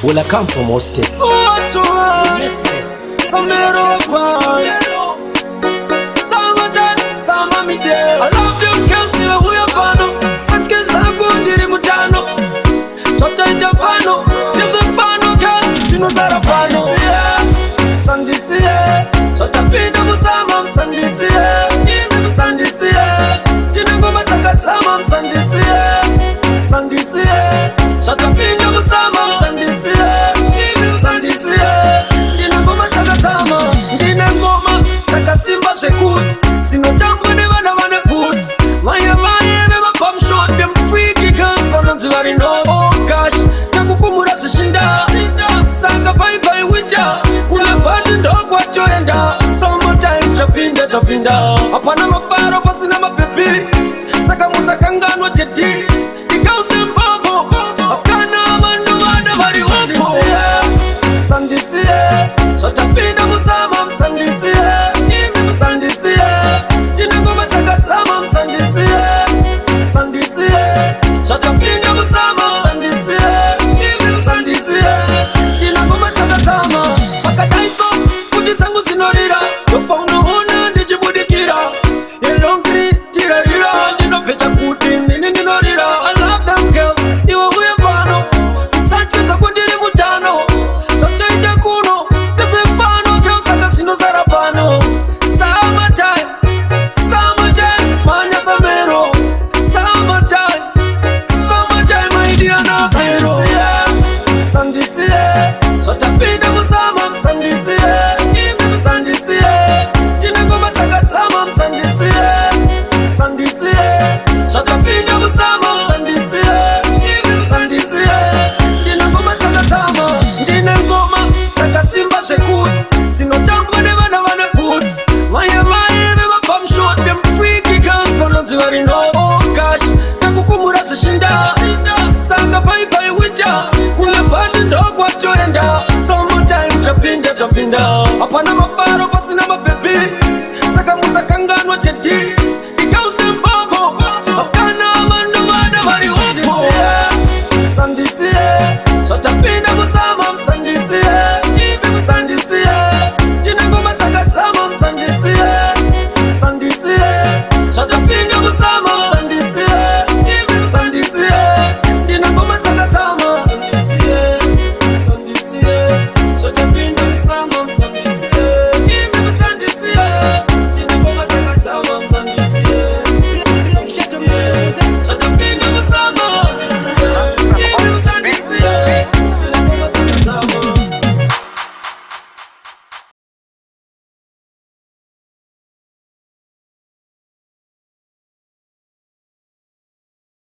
Will I come from Austin? What's wrong? Samero Kwan Samadan, Samamide I love you, Kelsey, who you pano Such kids are good, diri mutano Sota Japano, there's a pano, girl Sino Sarafano Sandisia Sota Pina Musamam, Sandisia Even Sandisia Tinango Matakatamam, Sandisia Sandisia Sota Pina Musamam, Sandisia Even Sandisia Tinango Matakatama Tinangoma Sakasimba Shekut Sino Tambo never never put Maya never come short them freaky girls for them to worry no oh gosh Nakukumura Shinda Sanga bye bye winter Kula virgin dog what you end up Summertime chapinda Apana mafaro pasina mapepi Saka musakanga no teti The girls them bobo Askana mandu wada vari wapo Sandisia Sotapinda musamam Sandisia Even Sandisia Tinagoma takatsamam Sandisia Sandisia Sotapinda musamam Sandisia Even Sandisia Tinagoma takatama Pakataiso Kutitangu zinorira Topa unohona ndijibudikira Yelongri tirarira Nino pecha kuti nini ninorira I love them girls Iwa huya pano Sache chakundiri mutano Sote ita kuno Kese pano girls Akasino sarapano Summertime Summertime Manya Samero Summertime Summertime my dear na Samero Sandisia Sotapinda musamam Sandisia Even Sandisia Tinagoma takatsamam Sandisia Sandisia Sotapinda musamam Sandisia Even Sandisia Tinagoma takatama Tinagoma Sakasimba Shekut Sino Tambo never never put Maya never come short them freaky girls for them to worry no oh gosh Nakukumura Shinda Sanga bye bye winter Kula virgin dog what you end up